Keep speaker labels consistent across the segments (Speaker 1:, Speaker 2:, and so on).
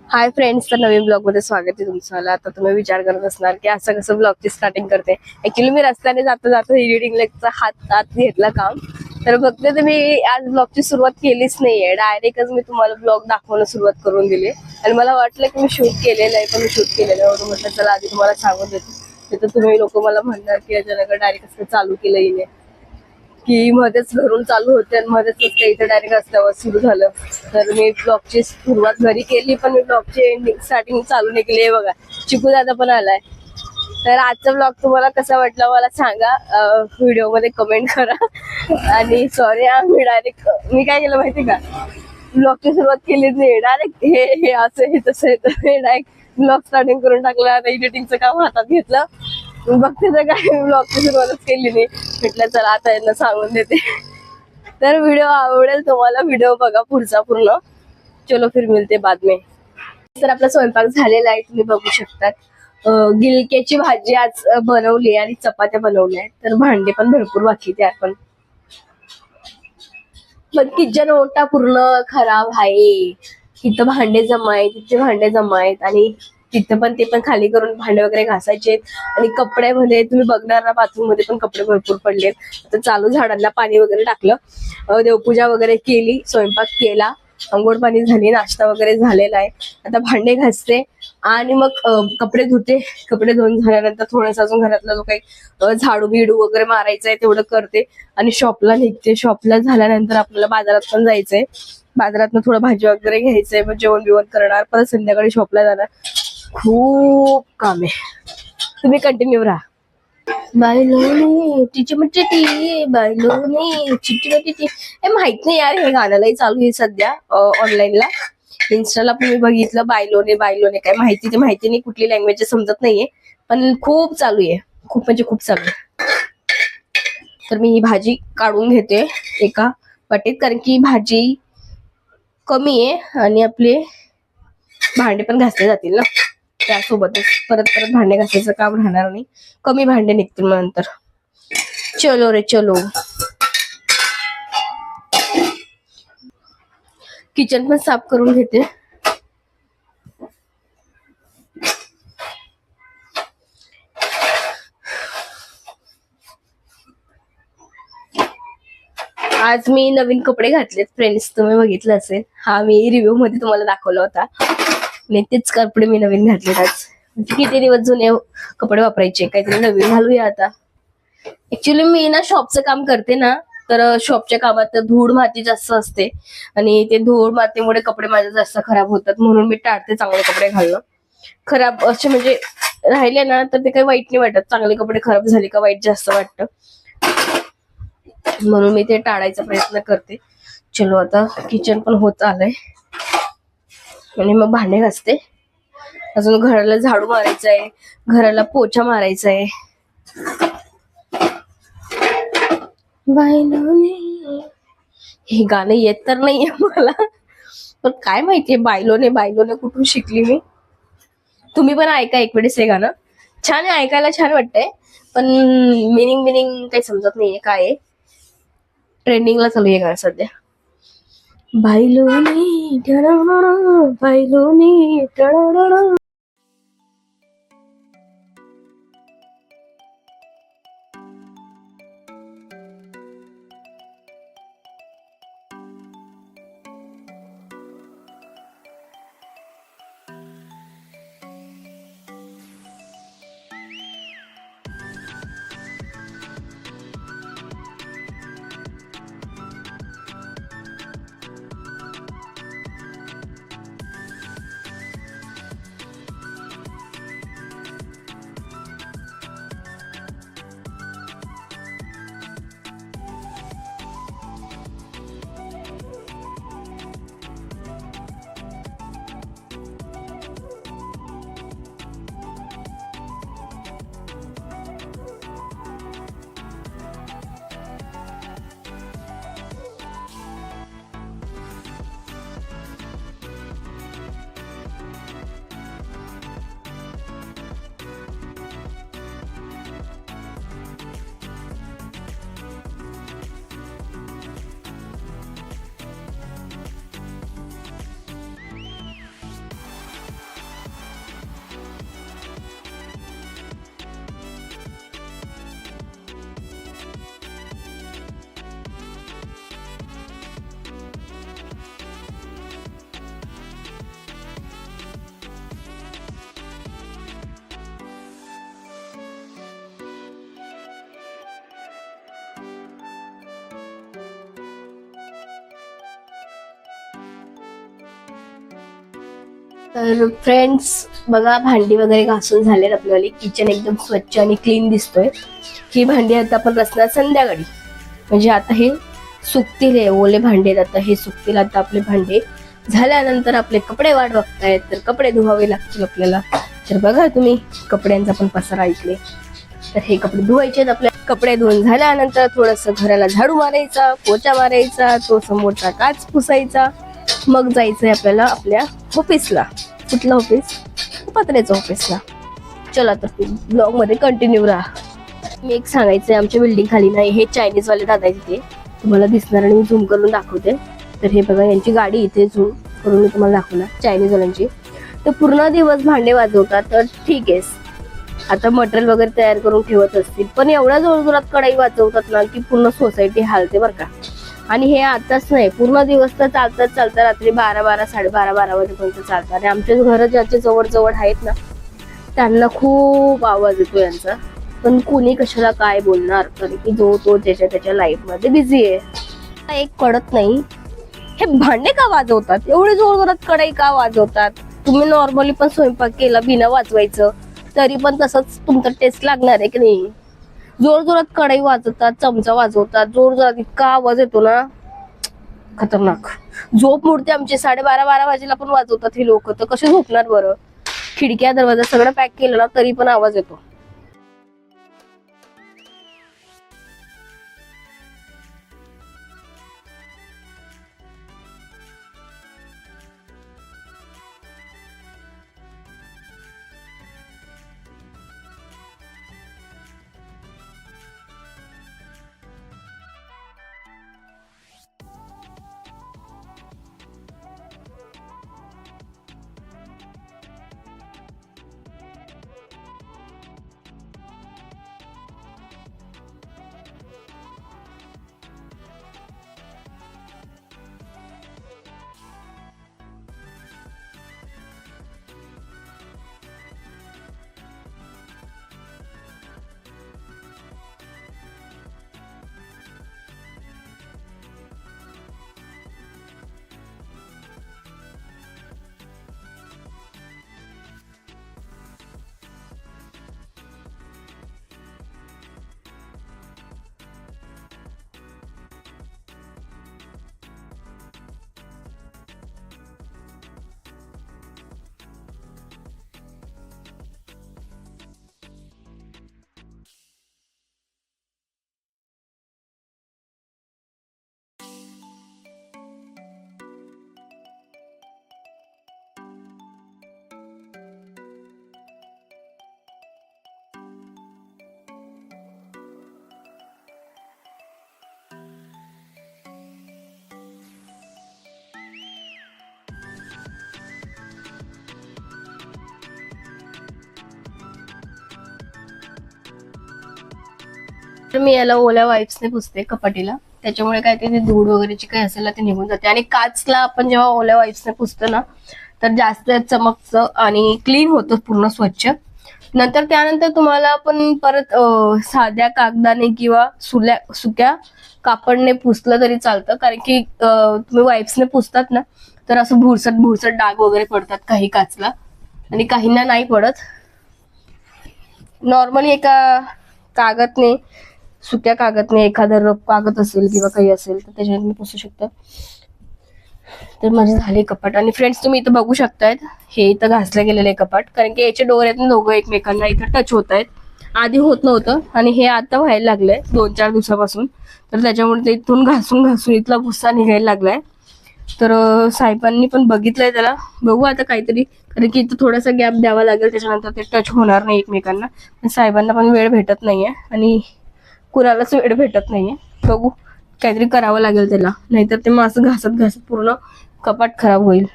Speaker 1: Hi friends, तर नवीन blog मध्ये स्वागत आहे तुमचं. आता तुम्ही विचार करत असणार की असं कसं ब्लॉगची स्टार्टिंग करते. ऍक्च्युली मी रस्त्याने जाता जाता एडिटिंग लेगचा हात घेतला काम. तर फक्त तुम्ही आज ब्लॉगची सुरुवात केलीच नाहीये, डायरेक्टच मी तुम्हाला ब्लॉग दाखवणं सुरुवात करून दिली. आणि मला वाटलं की मी शूट केलेलं आहे, पण मी शूट केलेलं होतं. म्हटलं चला आधी तुम्हाला सांगून देते, तर तुम्ही लोक मला म्हणणार की अचानक डायरेक्ट कसं चालू केलं हिने, की मध्येच घरून चालू होते आणि मध्येच इथं डायरेक्ट रस्त्यावर सुरू झालं. तर मी ब्लॉगची सुरुवात घरी केली, पण मी ब्लॉगची एंडिंग स्टार्टिंग चालू नाही केली. बघा, चिकू दादा पण आलाय. तर आजचा ब्लॉग तुम्हाला कसा वाटला मला सांगा, व्हिडिओ मध्ये कमेंट करा. आणि सॉरी, मी काय केलं माहिती का, ब्लॉगची सुरुवात केलीच नाही, डायरेक्ट हे असं हे तसं हे डायरेक्ट ब्लॉग स्टार्टिंग करून टाकला. एडिटिंगचं काम हातात घेतलं, बघते तर काय ब्लॉगची सुरुवातच केली नाही. म्हटलं चला आता यांना सांगून देते. तर व्हिडिओ आवडेल तुम्हाला, व्हिडिओ बघा पुढचा पूर्ण. चलो फिर मिलते बाद में. तर आपला स्वयंपाक झालेला आहे, तुम्ही बघू शकतात. गिलक्याची भाजी आज बनवली आणि चपात्या बनवल्या. तर भांडे पण भरपूर बाकी ते आपण, पण किचन ओटा पूर्ण खराब आहे. तिथं भांडे जमा आहेत, तिथे भांडे जमा आहेत, आणि तिथं पण ते पण खाली करून भांडे वगैरे घासायचे. आणि कपड्यामध्ये तुम्ही बघणार ना, बाथरूम मध्ये पण कपडे भरपूर पडले. आता चालू झाडांना पाणी वगैरे टाकलं, देवपूजा वगैरे केली, स्वयंपाक केला, अंघोळ पाणी झाली, नाश्ता वगैरे झालेला आहे. आता भांडे घासते आणि मग कपडे धुते. कपडे धुवून झाल्यानंतर थोडंसं अजून घरातला जो काही झाडू बिडू वगैरे मारायचा आहे तेवढं करते आणि शॉपला निघते. शॉपला झाल्यानंतर आपल्याला बाजारात पण जायचंय. बाजारात थोडं भाजी वगैरे घ्यायचंय, मग जेवण बिवण करणार, परत संध्याकाळी शॉपला जाणार. खूप काम आहे, तुम्ही कंटिन्यू राहा. बायलोनी टिची टी, बायलोनी चिटी टी. हे माहित नाही यार, हे गाण्यालाही चालू आहे सध्या ऑनलाईनला. इन्स्टाला पण मी बघितलं, बायलोने बायलोने काय माहिती, ते माहिती नाही, कुठली लँग्वेज समजत नाहीये, पण खूप चालू आहे, खूप म्हणजे खूप चालू आहे. तर मी ही भाजी काढून घेते एका वाटीत, कारण की भाजी कमी आहे आणि आपले भांडे पण घासले जातील ना त्यासोबतच. परत परत भांडे घासायचं काम राहणार नाही, कमी भांडे निघतील मग नंतर. चलो रे चलो. किचन पण साफ करून घेते. आज मी नवीन कपडे घातलेत फ्रेंड्स, तुम्ही बघितलं असेल. हा मी रिव्ह्यू मध्ये तुम्हाला दाखवला होता, आणि तेच कपडे मी नवीन घातलेत आज. किती दिवस जुने कपडे वापरायचे, काहीतरी नवीन घालूया आता. ऍक्च्युली मी ना शॉपचं काम करते ना, तर शॉपच्या कामात धूळ माती जास्त असते, आणि ते धूळ मातीमुळे कपडे माझे जास्त खराब होतात. म्हणून मी टाळते चांगले कपडे घालणं. खराब असे म्हणजे राहिले ना तर ते काही वाईट नाही वाटत, चांगले कपडे खराब झाले का वाईट जास्त वाटतं, म्हणून मी ते टाळायचा प्रयत्न करते. चलो, आता किचन पण होत आलंय आणि मग भांडे घासते. अजून घराला झाडू मारायचा आहे, घराला पोछा मारायचा आहे. बायलोने, हे गाणं येत तर नाहीये मला, पण काय माहितीये बायलोने बायलोने कुठून शिकली मी. तुम्ही पण ऐका एक वेळेस हे गाणं, छान आहे, ऐकायला छान वाटतंय, पण मिनिंग काही समजत नाहीये काय आहे. ट्रेंडिंगला चालू आहे गाणं सध्या. बायलोने बायलोने. तर फ्रेंड्स बघा, भांडी वगैरे घासून झालेत आपल्यावाली. किचन एकदम स्वच्छ आणि क्लीन दिसतोय. ही भांडी आता आपण घासणार संध्याकाळी. म्हणजे आता हे सुकतील, हे ओले भांडे आता हे सुकतील. आता आपले भांडे झाल्यानंतर आपले कपडे वाट बघतायत, तर कपडे धुवावे लागतील आपल्याला. तर बघा तुम्ही, कपड्यांचा पण पसारा ऐकले. तर हे कपडे धुवायचे आहेत आपल्या. कपडे धुवून झाल्यानंतर थोडस घराला झाडू मारायचा, पोचा मारायचा, तो समोरचा काच पुसायचा. मग जायचंय आपल्याला आपल्या ऑफिसला. कुठलं ऑफिस? पत्र्याचं ऑफिसला. चला तर ब्लॉग मध्ये कंटिन्यू राहा. मी एक सांगायचंय, आमच्या बिल्डिंग खाली नाही, हे चायनीज वाले दादा तिथे तुम्हाला दिसणार आणि मी झूम करून दाखवते. तर हे बघा, यांची गाडी इथे झूम करून मी तुम्हाला दाखवणार, चायनीज वाल्यांची. तर पूर्ण दिवस भांडे वाजवतात. तर ठीक आहे, आता मटेरियल वगैरे तयार करून ठेवत असतील, पण एवढ्या जोरजोरात कढई वाजवतात ना की पूर्ण सोसायटी हालते बरं का. आणि हे आताच नाही, पूर्ण दिवस तर चालतात रात्री 12 साडेबारा वाजेपर्यंत चालतात. आणि आमचे घर ज्याचे जवळ जवळ आहेत ना, त्यांना खूप आवाज येतो यांचा. पण कुणी कशाला काय बोलणार, कारण की जो तो त्याच्या लाईफ मध्ये बिझी आहे. एक कळत नाही, हे भांडे का वाजवतात, एवढे जोरजोरात कढई का वाजवतात. तुम्ही नॉर्मली पण स्वयंपाक केला बिना वाजवायचं तरी पण तसंच तुमचा टेस्ट लागणार आहे की नाही. जोर जोरात कढई वाजवतात, चमचा वाजवतात, जोर जोरात इतका आवाज येतो ना, खतरनाक. झोप मोडते आमची. 12:30 वाजेला पण वाजवतात हे लोक. तर कसे झोपणार बरं. खिडक्या दरवाजा सगळं पॅक केलं ना तरी पण आवाज येतो. तर मी याला ओल्या वाईप्सने पुसते कपाटीला. त्याच्यामुळे काय ते धूळ वगैरेची काय असेल ना ते निघून जाते. आणि काचला आपण जेव्हा ओल्या वाईप्सने पुसतो ना तर जास्त चमकतं आणि क्लीन होतं पूर्ण स्वच्छ. नंतर त्यानंतर तुम्हाला आपण परत साध्या कागदाने किंवा सुक्या कापडने पुसलं तरी चालतं. कारण की तुम्ही वाईप्सने पुसतात ना तर असं भुरसट डाग वगैरे पडतात काही काचला आणि काहींना नाही पडत. नॉर्मली एका कागदने, सुक्या कागदने, एखादा रफ कागद असेल किंवा काही असेल तर त्याच्याने तुम्ही पुसू शकता. तर माझे झाले कपाट. आणि फ्रेंड्स तुम्ही इथं बघू शकतायत, हे इथं घासलं गेलेलं आहे कपाट. कारण की याचे डोऱ्यातून दोघं एकमेकांना इथं टच होत आहेत. आधी होत नव्हतं आणि हे आता व्हायला लागलंय 2-4 दिवसापासून. तर त्याच्यामुळे ते इथून घासून घासून इथला भुस्सा निघायला लागलाय. तर साहेबांनी पण बघितलंय त्याला. बघू आता काहीतरी, कारण की इथं थोडासा गॅप द्यावा लागेल, त्याच्यानंतर ते टच होणार नाही एकमेकांना. पण साहेबांना पण वेळ भेटत नाहीये आणि कुणालाच वेळ भेटत नाहीये. बघू, काहीतरी करावं लागेल त्याला, नाहीतर ते मग असं घासत घासत पूर्ण कपाट खराब होईल.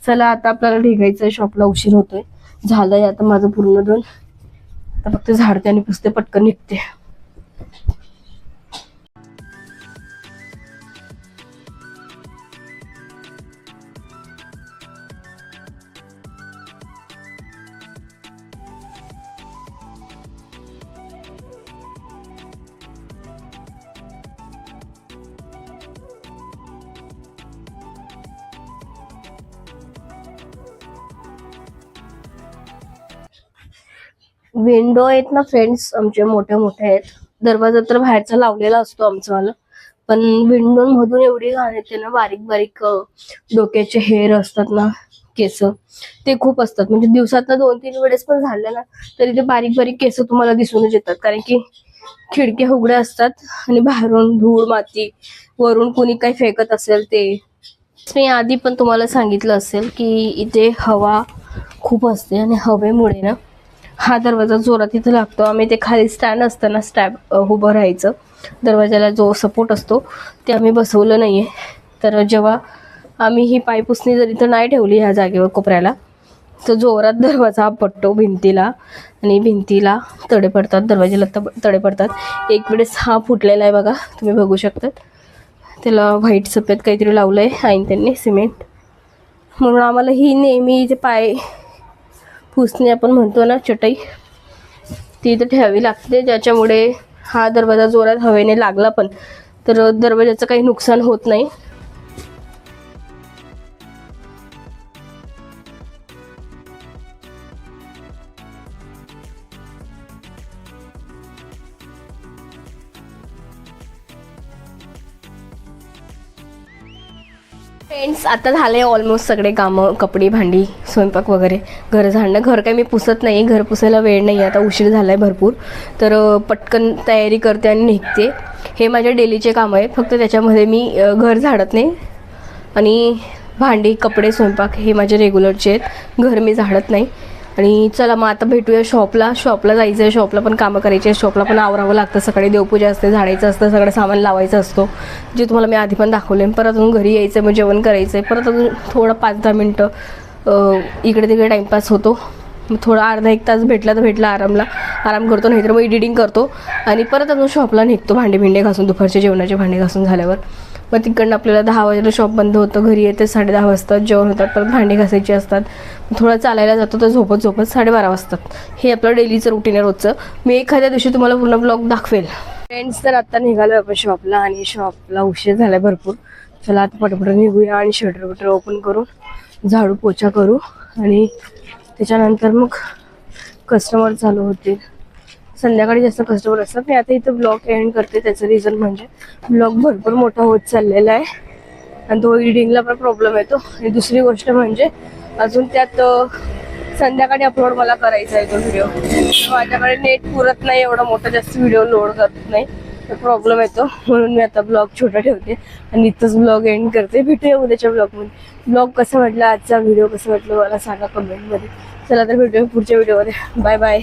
Speaker 1: चला आता आपल्याला निघायचंय, शॉपला उशीर होतोय. झालंय आता माझं पूर्ण डन. आता फक्त झाडते आणि पुसते, पटकन निघते. विंडो आहेत ना फ्रेंड्स, आमचे मोठ्या मोठ्या आहेत. दरवाजा तर बाहेरचा लावलेला असतो आमचावाला, पण विंडो मधून एवढी घाण येते ना, बारीक बारीक डोक्याचे हेअर असतात ना, केस ते खूप असतात. म्हणजे दिवसात 2-3 वेळेस पण झाले ना तरी ते बारीक बारीक केस तुम्हाला दिसूनच येतात, कारण की खिडक्या उघड्या असतात आणि बाहेरून धूळ माती वरून कोणी काही फेकत असेल ते. मी आधी पण तुम्हाला सांगितलं असेल की इथे हवा खूप असते आणि हवेमुळे ना हा दरवाजा जोरात इथे लागतो. आम्ही ते खाली स्टँड असतं ना, स्टॅब उभं राहायचं, दरवाजाला जो सपोर्ट असतो ते आम्ही बसवलं नाहीये. तर जेव्हा आम्ही ही पायपुसणी जर इथं नाही ठेवली ह्या जागेवर कोपऱ्याला, तर जोरात दरवाजा पडतो भिंतीला आणि भिंतीला तडे पडतात, दरवाजाला तडे पडतात. एक वेळेस हा फुटलेला आहे बघा, तुम्ही बघू शकतात. त्याला व्हाईट सफेद काहीतरी लावलंय आईन त्यांनी, सिमेंट. म्हणून आम्हाला ही नेहमी जे पाय पुसणे आपण म्हणतो ना, चटई, ती इथं ठेवावी लागते, ज्याच्यामुळे हा दरवाजा जोरात हवेने लागला पण तर दरवाजाचं काही नुकसान होत नाही. फ्रेंड्स, आता झाले ऑलमोस्ट सगळे कामं, कपडे भांडी स्वयंपाक वगैरे, घर झाडणं. घर काही मी पुसत नाही, घर पुसायला वेळ नाही, आता उशीर झाला आहे भरपूर, तर पटकन तयारी करते आणि निघते. हे माझे डेलीचे काम आहे, फक्त त्याच्यामध्ये मी घर झाडत नाही आणि भांडी कपडे स्वयंपाक हे माझे रेग्युलरचे आहेत, घर मी झाडत नाही. आणि चला मग आता भेटूया शॉपला जायचं आहे, शॉपला पण कामं करायची आहे, शॉपला पण आवरावं लागतं. सकाळी देवपूजा असते, झाडायचं असतं, सगळं सामान लावायचं असतो, जे तुम्हाला मी आधी पण दाखवले. परत अजून घरी यायचं आहे, मग जेवण करायचं आहे, परत अजून थोडं 5-10 मिनटं इकडे तिकडे टाईमपास होतो. मग थोडा अर्धा-1 तास भेटला तर भेटला आराम करतो, नाहीतर मग एडिटिंग करतो आणि परत अजून शॉपला निघतो, भांडे घासून, दुपारचे जेवणाचे भांडे घासून झाल्यावर. मग तिकडनं आपल्याला 10 वाजेला शॉप बंद होतं, घरी येते 10:30 वाजतात, जेवण होतात, परत भांडे घासायचे असतात, थोडं चालायला जातो, तर झोपत 12:30 वाजतात. हे आपलं डेलीचं रुटीन आहे रोजचं. मी एखाद्या दिवशी तुम्हाला पूर्ण ब्लॉग दाखवेल. फ्रेंड्स, तर आता निघालो आपण शॉपला आणि शॉपला उशीर झाला भरपूर. चला आता पटपट निघूया आणि शटर ओपन करून झाडू पोछा करू आणि त्याच्यानंतर मग कस्टमर चालू होतील. संध्याकाळी जास्त कस्टमर असतात. मी आता इथं ब्लॉग एंड करते, त्याचं रिझन म्हणजे ब्लॉग भरपूर मोठा होत चाललेला आहे आणि तो एडिटिंगला पण प्रॉब्लेम येतो. आणि दुसरी गोष्ट म्हणजे अजून त्यात संध्याकाळी अपलोड मला करायचा आहे तो व्हिडिओ, माझ्याकडे नेट पुरत नाही, एवढा मोठा जास्त व्हिडिओ लोड करत नाही, तर प्रॉब्लेम येतो. म्हणून मी आता ब्लॉग छोटा ठेवते आणि इथंच ब्लॉग एंड करते. भेटूया उद्याच्या ब्लॉगमध्ये. ब्लॉग कसं वाटला, आजचा व्हिडिओ कसं वाटलं मला सांगा कमेंटमध्ये. चला तर भेटूया पुढच्या व्हिडिओमध्ये. Bye bye.